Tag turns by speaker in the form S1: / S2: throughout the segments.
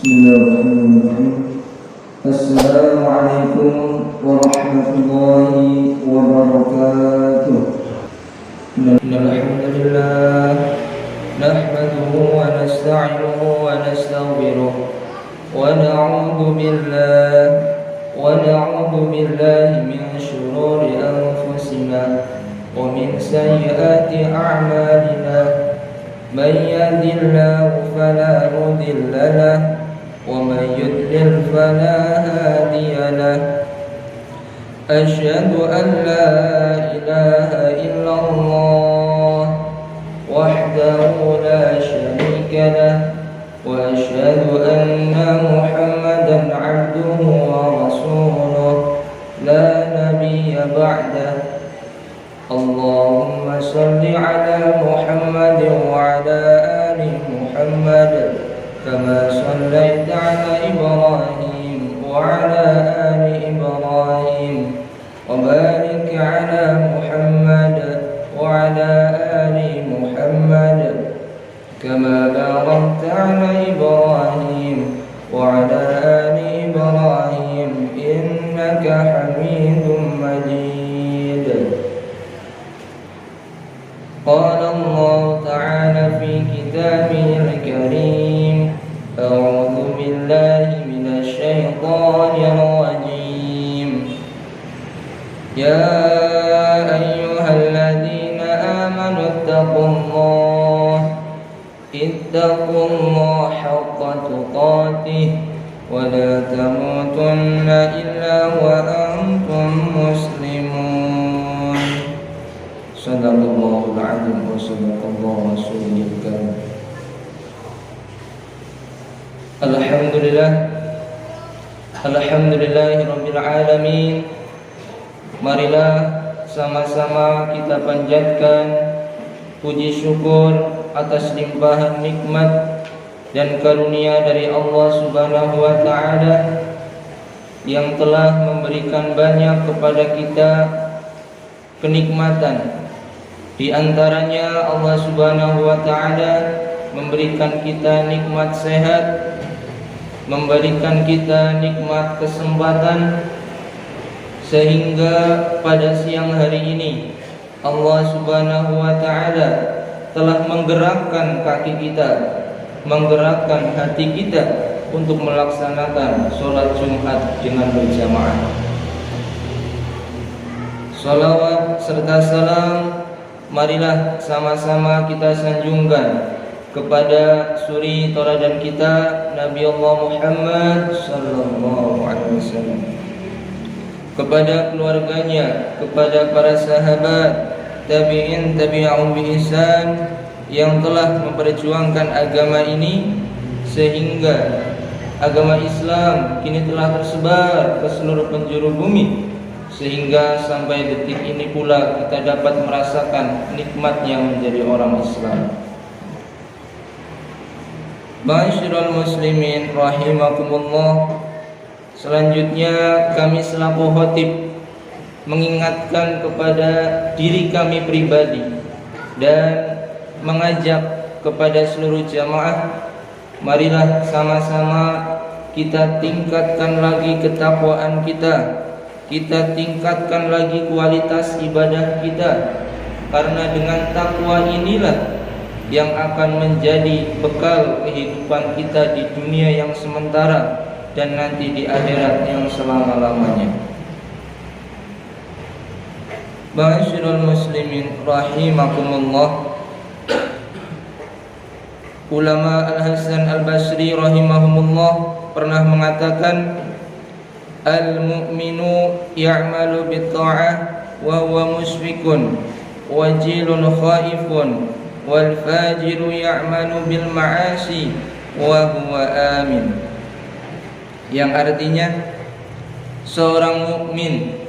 S1: Bismillahirrahmanirrahim. Assalamualaikum warahmatullahi wabarakatuh. Alhamdulillah nahmaduhu wa nasta'inuhu wa nastaghfiruh wa na'udzu billahi min shururi anfusina wa min sayyiati a'malina. من يهد الله فلا مضل له ومن يضلل فلا هادي له أشهد أن لا إله إلا الله وحده لا شريك له وأشهد أن محمدا عبده ورسوله لا نبي بعده اللهم صل على محمد وعلى آل محمد كما صليت على إبراهيم وعلى آل إبراهيم وبارك على محمد وعلى آل محمد كما باركت على إبراهيم وعلى آل إبراهيم إنك حميد مجيد. قال الله تعالى في كتابه الكريم أعوذ بالله من الشيطان الرجيم يا أيها الذين آمنوا اتقوا الله حق تقاته ولا تموتن إلا وأنتم مسلمون. Sadaqallahul azim wa sadaqallahu rasulul karim. Alhamdulillahirabbil alamin. Marilah sama-sama kita panjatkan puji syukur atas limpahan nikmat dan karunia dari Allah Subhanahu wa taala yang telah memberikan banyak kepada kita kenikmatan. Di antaranya Allah Subhanahu wa taala memberikan kita nikmat sehat, memberikan kita nikmat kesempatan, sehingga pada siang hari ini Allah Subhanahu wa taala telah menggerakkan kaki kita, menggerakkan hati kita untuk melaksanakan sholat Jumat dengan berjamaah. Salawat serta salam marilah sama-sama kita sanjungkan kepada suri tauladan kita Nabi Allah Muhammad sallallahu alaihi wasallam, kepada keluarganya, kepada para sahabat, tabi'in, tabi'un bi ihsan yang telah memperjuangkan agama ini sehingga agama Islam kini telah tersebar ke seluruh penjuru bumi, sehingga sampai detik ini pula kita dapat merasakan nikmatnya menjadi orang Islam. Ma'asyiral muslimin rahimakumullah. Selanjutnya kami selaku khatib mengingatkan kepada diri kami pribadi dan mengajak kepada seluruh jamaah, marilah sama-sama kita tingkatkan lagi ketakwaan kita, kita tingkatkan lagi kualitas ibadah kita, karena dengan takwa inilah yang akan menjadi bekal kehidupan kita di dunia yang sementara dan nanti di akhirat yang selama-lamanya. Ma'asyiral muslimin rahimakumullah. Ulama Al-Hasan Al-Basri rahimahumullah pernah mengatakan, al-mu'minu ya'malu bit-ta'ah wa huwa musfikun wajilun khaifun wal fajiru ya'malu bil ma'asi wa huwa amin. Yang artinya, seorang mukmin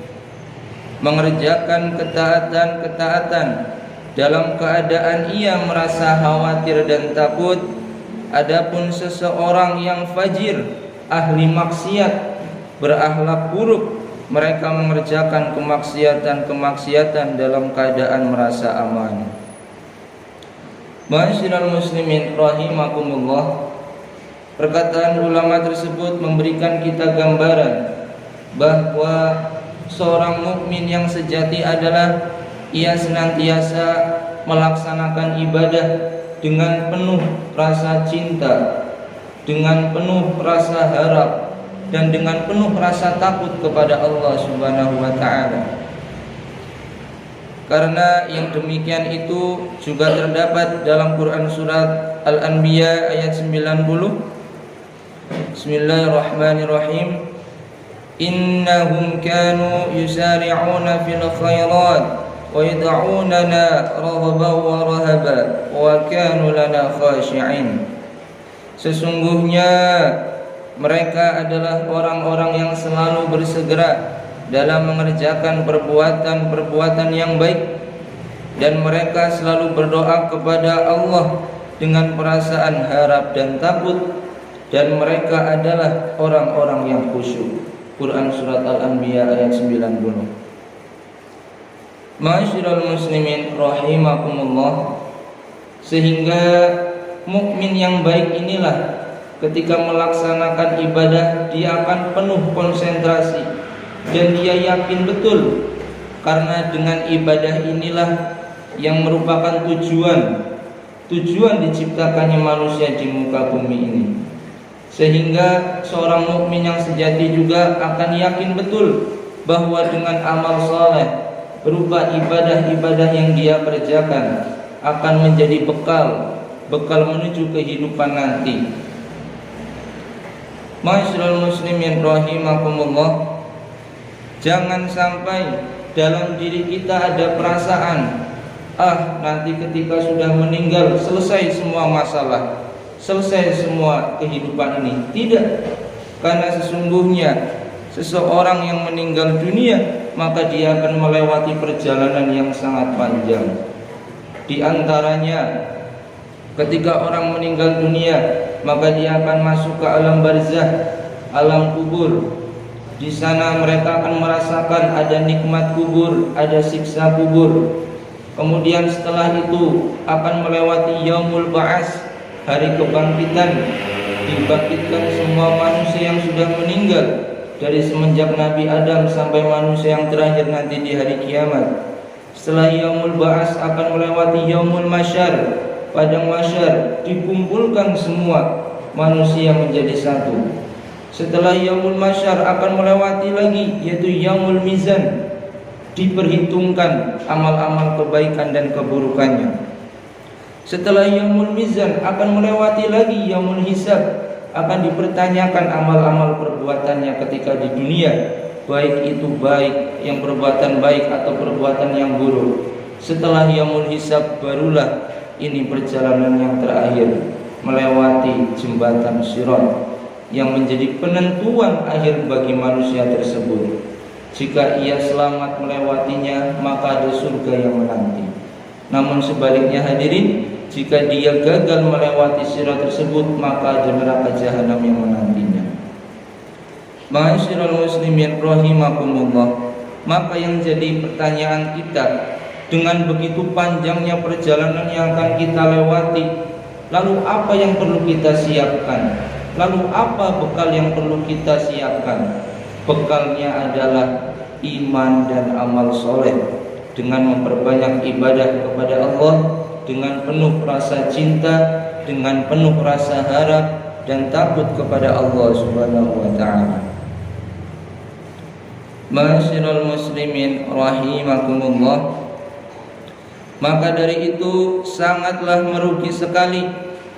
S1: mengerjakan ketaatan-ketaatan dalam keadaan ia merasa khawatir dan takut. Adapun seseorang yang fajir, ahli maksiat, berakhlak buruk, mereka mengerjakan kemaksiatan-kemaksiatan dalam keadaan merasa aman. Ma'asyiral muslimin rahimakumullah. Perkataan ulama tersebut memberikan kita gambaran bahwa seorang mukmin yang sejati adalah ia senantiasa melaksanakan ibadah dengan penuh rasa cinta, dengan penuh rasa harap, dan dengan penuh rasa takut kepada Allah Subhanahu wa taala. Karena yang demikian itu juga terdapat dalam Quran surat Al-Anbiya ayat 90. Bismillahirrahmanirrahim. Innahum kanu yusari'una fil khairat wa yad'unana raghaban wa rahaba wa kanu lana khashi'in. Sesungguhnya mereka adalah orang-orang yang selalu bersegera dalam mengerjakan perbuatan-perbuatan yang baik, dan mereka selalu berdoa kepada Allah dengan perasaan harap dan takut, dan mereka adalah orang-orang yang khusyuk. Quran surat Al-Anbiya ayat 90. Ma'asyiral muslimin rahimakumullah, sehingga mukmin yang baik inilah ketika melaksanakan ibadah dia akan penuh konsentrasi dan dia yakin betul, karena dengan ibadah inilah yang merupakan tujuan diciptakannya manusia di muka bumi ini. Sehingga seorang mukmin yang sejati juga akan yakin betul bahwa dengan amal saleh berupa ibadah-ibadah yang dia kerjakan akan menjadi bekal menuju kehidupan nanti. Ma'asyiral muslimin rahimakumullah, jangan sampai dalam diri kita ada perasaan nanti ketika sudah meninggal selesai semua masalah, selesai semua kehidupan ini. Tidak, karena sesungguhnya seseorang yang meninggal dunia maka dia akan melewati perjalanan yang sangat panjang. Di antaranya ketika orang meninggal dunia maka dia akan masuk ke alam barzah, alam kubur. Di sana mereka akan merasakan ada nikmat kubur, ada siksa kubur. Kemudian setelah itu akan melewati yaumul ba'ats, hari kebangkitan. Dibangkitkan semua manusia yang sudah meninggal dari semenjak Nabi Adam sampai manusia yang terakhir nanti di hari kiamat. Setelah yaumul ba'ats akan melewati yaumul masyar, padang masyar, dikumpulkan semua manusia menjadi satu. Setelah yaumul masyar akan melewati lagi yaitu yaumul mizan, diperhitungkan amal-amal kebaikan dan keburukannya. Setelah yaumul mizan akan melewati lagi yaumul hisab, akan dipertanyakan amal-amal perbuatannya ketika di dunia, baik itu baik yang perbuatan baik atau perbuatan yang buruk. Setelah yaumul hisab barulah ini perjalanan yang terakhir, melewati jembatan Sirat yang menjadi penentuan akhir bagi manusia tersebut. Jika ia selamat melewatinya maka ada surga yang menanti. Namun sebaliknya hadirin, jika dia gagal melewati sirat tersebut maka ada neraka jahanam yang menantinya. Ma'asyiral muslimin rahimakumullah, maka yang jadi pertanyaan kita, dengan begitu panjangnya perjalanan yang akan kita lewati, lalu apa yang perlu kita siapkan? Lalu apa bekal yang perlu kita siapkan? Bekalnya adalah iman dan amal soleh, dengan memperbanyak ibadah kepada Allah, dengan penuh rasa cinta, dengan penuh rasa harap dan takut kepada Allah Subhanahu wa ta'ala. Ma'asyiral muslimin rahimakumullah, maka dari itu sangatlah merugi sekali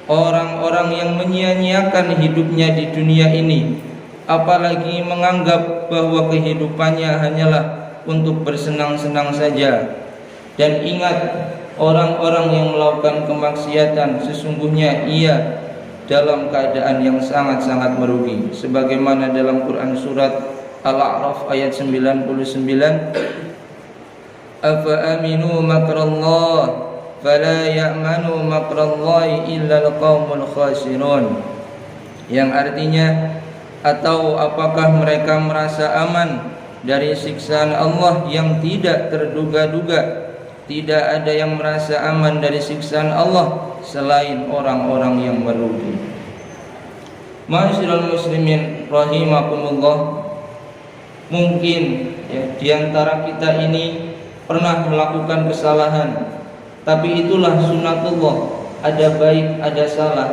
S1: orang-orang yang menyia-nyiakan hidupnya di dunia ini, apalagi menganggap bahwa kehidupannya hanyalah untuk bersenang-senang saja. Dan ingat, orang-orang yang melakukan kemaksiatan sesungguhnya ia dalam keadaan yang sangat-sangat merugi, sebagaimana dalam Quran surat Al-A'raf ayat 99, afa aminu makrallah fala ya'manu makrallahi illa al-qaumul khasirun, yang artinya, atau apakah mereka merasa aman dari siksaan Allah yang tidak terduga-duga? Tidak ada yang merasa aman dari siksaan Allah selain orang-orang yang merugi. Ma'asyiral muslimin rahimakumullah, mungkin ya, di antara kita ini pernah melakukan kesalahan, tapi itulah sunnatullah, ada baik ada salah.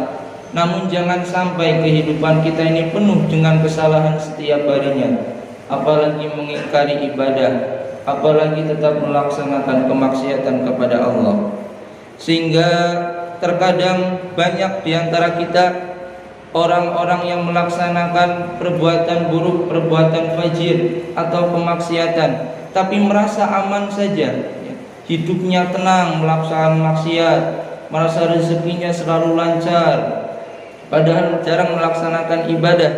S1: Namun jangan sampai kehidupan kita ini penuh dengan kesalahan setiap harinya, apalagi mengingkari ibadah, apalagi tetap melaksanakan kemaksiatan kepada Allah. Sehingga terkadang banyak di antara kita orang-orang yang melaksanakan perbuatan buruk, perbuatan fajir atau kemaksiatan, tapi merasa aman saja, hidupnya tenang melaksanakan maksiat, merasa rezekinya selalu lancar, padahal jarang melaksanakan ibadah.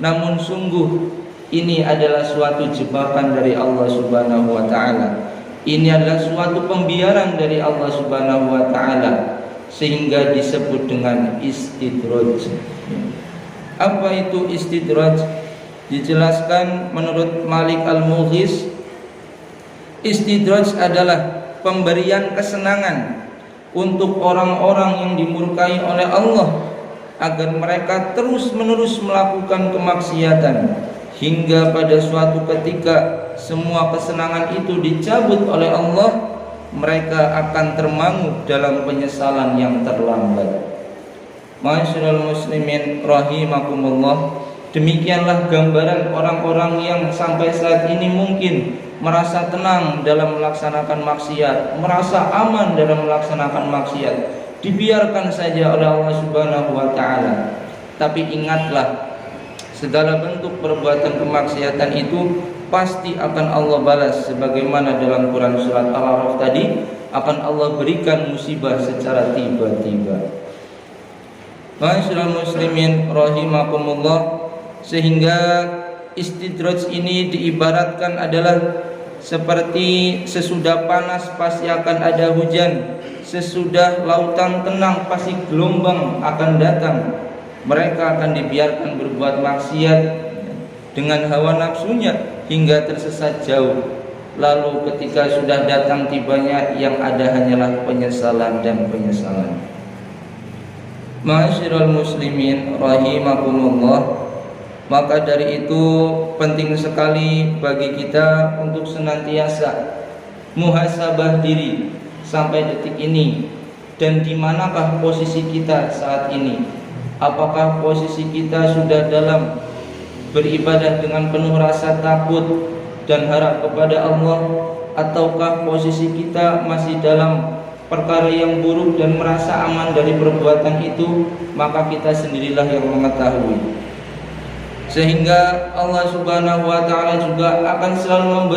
S1: Namun sungguh ini adalah suatu jebakan dari Allah Subhanahu wa taala. Ini adalah suatu pembiaran dari Allah Subhanahu wa taala, sehingga disebut dengan istidraj. Apa itu istidraj? Dijelaskan menurut Malik Al-Mughis, istidraj adalah pemberian kesenangan untuk orang-orang yang dimurkai oleh Allah agar mereka terus-menerus melakukan kemaksiatan, hingga pada suatu ketika semua kesenangan itu dicabut oleh Allah, mereka akan termangu dalam penyesalan yang terlambat. Ma'asyiral muslimin rahimakumullah, demikianlah gambaran orang-orang yang sampai saat ini mungkin merasa tenang dalam melaksanakan maksiat, merasa aman dalam melaksanakan maksiat, dibiarkan saja oleh Allah Subhanahu wa taala. Tapi ingatlah, segala bentuk perbuatan kemaksiatan itu pasti akan Allah balas, sebagaimana dalam Quran surat Al-A'raf tadi, akan Allah berikan musibah secara tiba-tiba. Ma'asyiral muslimin rahimakumullah, sehingga istidraj ini diibaratkan adalah seperti sesudah panas pasti akan ada hujan, sesudah lautan tenang pasti gelombang akan datang. Mereka akan dibiarkan berbuat maksiat dengan hawa nafsunya hingga tersesat jauh. Lalu ketika sudah datang tibanya, yang ada hanyalah penyesalan dan penyesalan. Ma'asyiral muslimin rahimakumullah, maka dari itu penting sekali bagi kita untuk senantiasa muhasabah diri sampai detik ini, dan di manakah posisi kita saat ini. Apakah posisi kita sudah dalam beribadah dengan penuh rasa takut dan harap kepada Allah, ataukah posisi kita masih dalam perkara yang buruk dan merasa aman dari perbuatan itu? Maka kita sendirilah yang mengetahui. Sehingga Allah Subhanahu wa taala juga akan selalu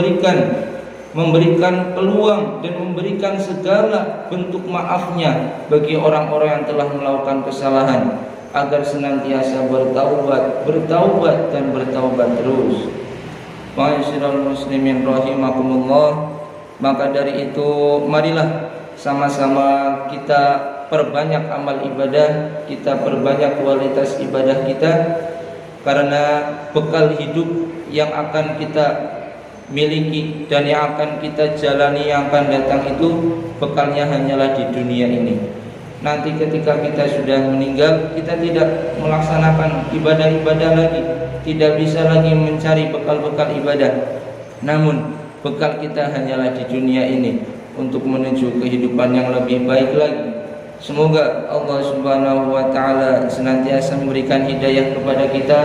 S1: memberikan peluang dan memberikan segala bentuk maafnya bagi orang-orang yang telah melakukan kesalahan, agar senantiasa bertaubat dan bertaubat terus. Ma'asyiral muslimin rahimakumullah, maka dari itu marilah sama-sama kita perbanyak amal ibadah, kita perbanyak kualitas ibadah kita, karena bekal hidup yang akan kita miliki dan yang akan kita jalani yang akan datang itu bekalnya hanyalah di dunia ini. Nanti ketika kita sudah meninggal, kita tidak melaksanakan ibadah-ibadah lagi, tidak bisa lagi mencari bekal-bekal ibadah. Namun bekal kita hanyalah di dunia ini untuk menuju kehidupan yang lebih baik lagi. Semoga Allah Subhanahu wa taala senantiasa memberikan hidayah kepada kita,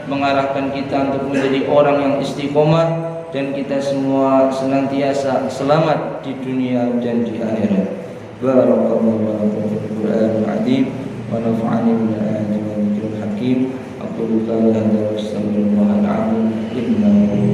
S1: mengarahkan kita untuk menjadi orang yang istiqomah, dan kita semua senantiasa selamat di dunia dan di akhirat. Barakallahu lakum fil Qur'anil azim wa nafa'ani bil ayati wa dzikril hakim. Aqulu qawli hadza wa astaghfirullahal azim innahu